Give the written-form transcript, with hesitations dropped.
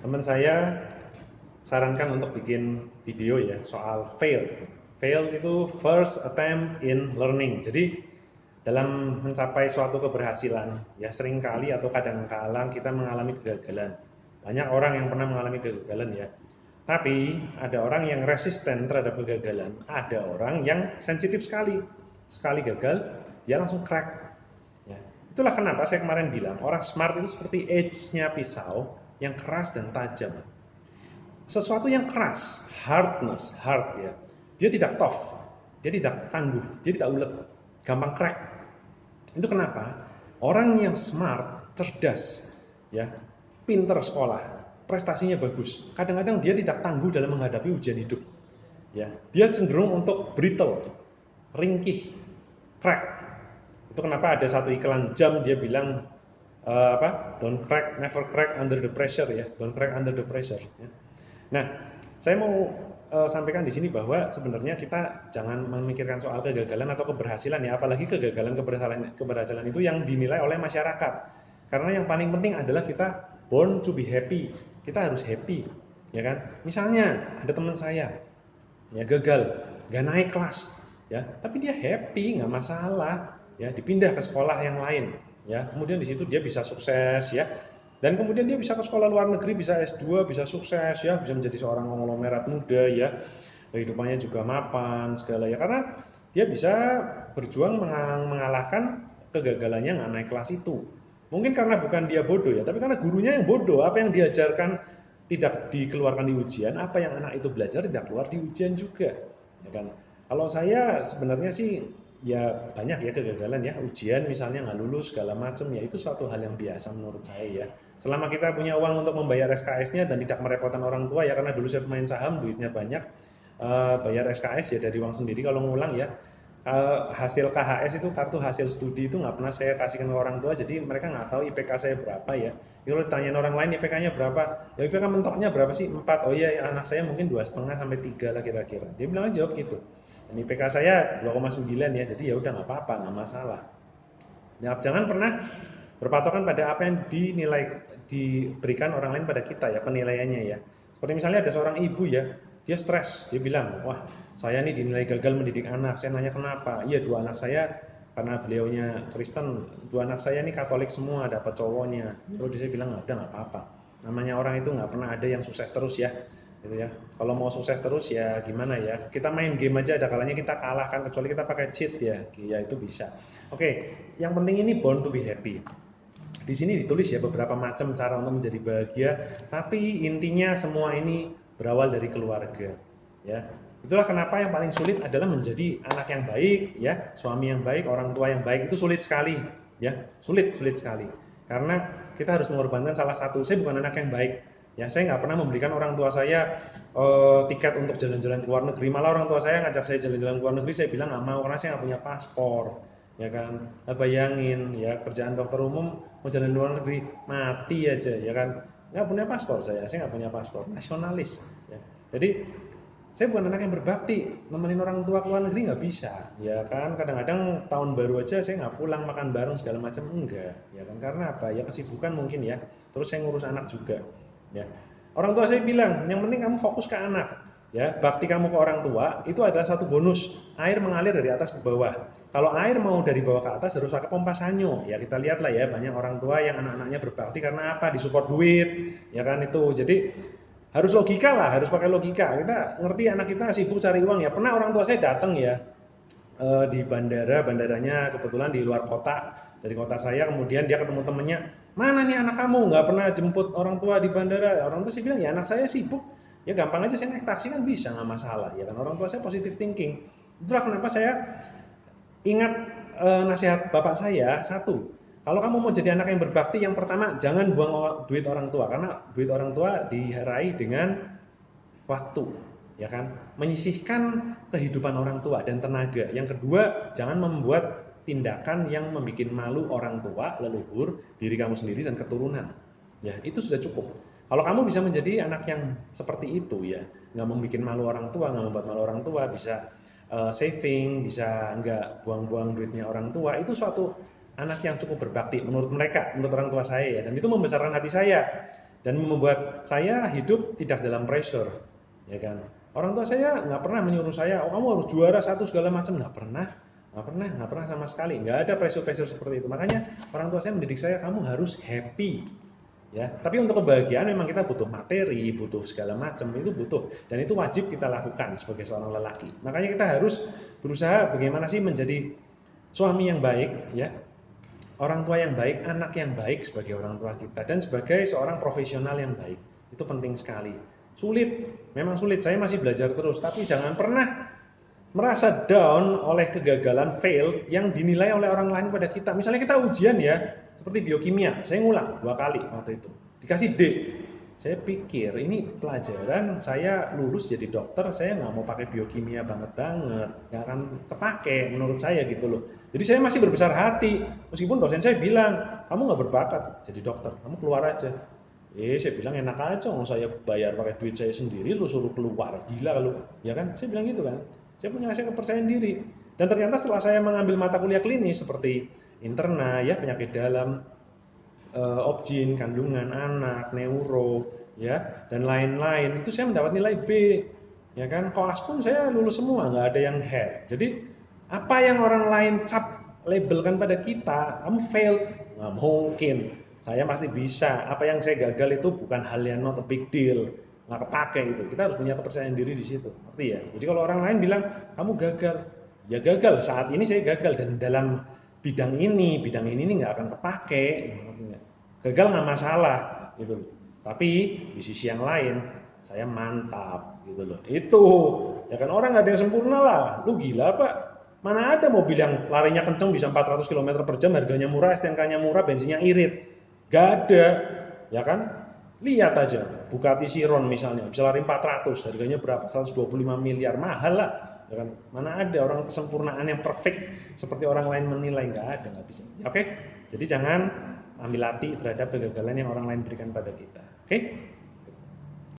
Teman saya sarankan untuk bikin video ya soal fail. Fail itu first attempt in learning. Jadi dalam mencapai suatu keberhasilan, ya seringkali atau kadang-kala kita mengalami kegagalan. Banyak orang yang pernah mengalami kegagalan ya. Tapi ada orang yang resisten terhadap kegagalan, ada orang yang sensitif sekali. Sekali gagal, dia langsung crack. Ya. Itulah kenapa saya kemarin bilang orang smart itu seperti edge-nya pisau yang keras dan tajam. Sesuatu yang keras, hardness, hard ya. Dia tidak tough, dia tidak tangguh, dia tidak ulet, gampang crack. Itu kenapa? Orang yang smart, cerdas, ya, pinter sekolah, prestasinya bagus. Kadang-kadang dia tidak tangguh dalam menghadapi ujian hidup. Ya, dia cenderung untuk brittle, ringkih, crack. Itu kenapa ada satu iklan jam dia bilang Don't crack, never crack under the pressure ya. Don't crack under the pressure. Ya. Nah, saya mau sampaikan di sini bahwa sebenarnya kita jangan memikirkan soal kegagalan atau keberhasilan ya, apalagi kegagalan keberhasilan itu yang dinilai oleh masyarakat. Karena yang paling penting adalah kita born to be happy. Kita harus happy, ya kan? Misalnya ada teman saya ya gagal, nggak naik kelas, ya, tapi dia happy, nggak masalah, ya, dipindah ke sekolah yang lain, ya, kemudian di situ dia bisa sukses, ya, dan kemudian dia bisa ke sekolah luar negeri, bisa S2, bisa sukses, ya, bisa menjadi seorang konglomerat muda, ya, kehidupannya juga mapan, segala, ya, karena dia bisa berjuang mengalahkan kegagalannya nggak naik kelas itu. Mungkin karena bukan dia bodoh ya, tapi karena gurunya yang bodoh, apa yang diajarkan tidak dikeluarkan di ujian, apa yang anak itu belajar tidak keluar di ujian juga, ya kan? Kalau saya sebenarnya sih ya banyak ya kegagalan ya, ujian misalnya nggak lulus segala macam ya itu suatu hal yang biasa menurut saya ya. Selama kita punya uang untuk membayar SKS-nya dan tidak merepotkan orang tua ya karena dulu saya pemain saham duitnya banyak, bayar SKS ya dari uang sendiri kalau ngulang ya. Hasil KHS itu kartu hasil studi itu nggak pernah saya kasihkan ke orang tua jadi mereka nggak tahu IPK saya berapa ya. Kalau ditanyain orang lain IPK-nya berapa, ya IPK mentoknya berapa sih? 4. Oh iya, anak saya mungkin 2,5 sampai 3 lah kira-kira. Dia bilang jawab gitu. Dan IPK saya 2,9 ya, jadi ya udah nggak apa-apa, nggak masalah. Ya, jangan pernah berpatokan pada apa yang dinilai diberikan orang lain pada kita ya penilaiannya ya. Seperti misalnya ada seorang ibu ya, dia stres, dia bilang, wah saya nih dinilai gagal mendidik anak. Saya nanya kenapa? Iya dua anak saya karena beliaunya Kristen, dua anak saya nih Katolik semua dapat cowoknya. Lalu dia bilang udah nggak apa-apa. Namanya orang itu nggak pernah ada yang sukses terus ya, gitu ya. Kalau mau sukses terus ya gimana ya? Kita main game aja ada kalanya kita kalahkan kecuali kita pakai cheat ya itu bisa. Oke, yang penting ini born to be happy. Di sini ditulis ya beberapa macam cara untuk menjadi bahagia, tapi intinya semua ini berawal dari keluarga. Ya, itulah kenapa yang paling sulit adalah menjadi anak yang baik, ya, suami yang baik, orang tua yang baik itu sulit sekali, ya, sulit sekali. Karena kita harus mengorbankan salah satu. Saya bukan anak yang baik, ya, saya nggak pernah memberikan orang tua saya tiket untuk jalan-jalan ke luar negeri. Malah orang tua saya ngajak saya jalan-jalan ke luar negeri, saya bilang nggak mau karena saya nggak punya paspor, ya kan. Nah, bayangin ya kerjaan dokter umum mau jalan luar negeri mati aja ya kan, nggak punya paspor saya nggak punya paspor nasionalis ya. Jadi saya bukan anak yang berbakti nemenin orang tua ke luar negeri nggak bisa ya kan, kadang-kadang tahun baru aja saya nggak pulang makan bareng segala macam enggak ya kan, karena apa ya kesibukan mungkin ya, terus saya ngurus anak juga ya. Orang tua saya bilang yang penting kamu fokus ke anak ya, bakti kamu ke orang tua itu adalah satu bonus, air mengalir dari atas ke bawah. Kalau air mau dari bawah ke atas harus pakai pompa sanyo. Ya kita lihat lah ya banyak orang tua yang anak-anaknya berbakti karena apa? Disupport duit, ya kan itu. Jadi harus logika lah, harus pakai logika. Kita ngerti anak kita sibuk cari uang ya. Pernah orang tua saya datang ya di bandaranya kebetulan di luar kota dari kota saya, kemudian dia ketemu temennya, mana nih anak kamu nggak pernah jemput orang tua di bandara. Orang tua sih bilang ya anak saya sibuk, ya gampang aja saya naik taksi kan bisa nggak masalah ya kan, orang tua saya positive thinking. Itulah kenapa saya ingat nasihat bapak saya satu, kalau kamu mau jadi anak yang berbakti, yang pertama jangan buang duit orang tua karena duit orang tua diraih dengan waktu, ya kan? Menyisihkan kehidupan orang tua dan tenaga. Yang kedua, jangan membuat tindakan yang membuat malu orang tua, leluhur, diri kamu sendiri dan keturunan. Ya, itu sudah cukup. Kalau kamu bisa menjadi anak yang seperti itu ya, nggak membuat malu orang tua, nggak membuat malu orang tua, bisa saving, bisa nggak buang-buang duitnya orang tua, itu suatu anak yang cukup berbakti menurut mereka, menurut orang tua saya ya, dan itu membesarkan hati saya. dan membuat saya hidup tidak dalam pressure, ya kan. Orang tua saya nggak pernah menyuruh saya, oh kamu harus juara satu segala macam, nggak pernah sama sekali, nggak ada pressure seperti itu. Makanya orang tua saya mendidik saya, kamu harus happy, ya. Tapi untuk kebahagiaan memang kita butuh materi, butuh segala macam, itu butuh, dan itu wajib kita lakukan sebagai seorang lelaki. Makanya kita harus berusaha bagaimana sih menjadi suami yang baik, ya, orang tua yang baik, anak yang baik sebagai orang tua kita, dan sebagai seorang profesional yang baik. Itu penting sekali. Sulit, memang sulit. Saya masih belajar terus, tapi jangan pernah merasa down oleh kegagalan fail yang dinilai oleh orang lain pada kita. Misalnya kita ujian ya, seperti biokimia, saya ngulang 2 kali waktu itu, dikasih D. Saya pikir ini pelajaran, saya lulus jadi dokter, saya nggak mau pakai biokimia banget-banget, nggak akan kepake menurut saya gitu loh. Jadi saya masih berbesar hati, meskipun dosen saya bilang, kamu nggak berbakat jadi dokter, kamu keluar aja. Saya bilang enak aja, mau saya bayar pakai duit saya sendiri, lu suruh keluar, gila lu, ya kan? Saya bilang gitu kan. Saya punya kepercayaan diri. Dan ternyata setelah saya mengambil mata kuliah klinis seperti interna, ya penyakit dalam, obgyn, kandungan anak, neuro, ya dan lain-lain, itu saya mendapat nilai B, ya kan. Koas pun saya lulus semua, nggak ada yang head. Jadi apa yang orang lain cap labelkan pada kita, kamu failed, nggak mungkin. Saya pasti bisa. Apa yang saya gagal itu bukan hal yang not a big deal, nggak kepake itu. Kita harus punya kepercayaan diri di situ, ngerti ya? Jadi kalau orang lain bilang kamu gagal, ya gagal. Saat ini saya gagal, dan dalam bidang ini nggak akan kepake. Gagal nggak masalah, gitu. Tapi di sisi yang lain saya mantap, gitu loh. Itu, ya kan, orang nggak ada yang sempurna lah. Lu gila pak? Mana ada mobil yang larinya kenceng bisa 400 km per jam, harganya murah, STNK-nya murah, bensinnya irit. Gak ada, ya kan? Lihat aja, Bugatti Chiron misalnya, bisa lari 400, harganya berapa? 125 miliar, mahal lah. Ya kan? Mana ada orang kesempurnaan yang perfect seperti orang lain menilai, nggak ada, nggak bisa. Oke? Jadi jangan ambil hati terhadap kegagalan yang orang lain berikan pada kita. Oke?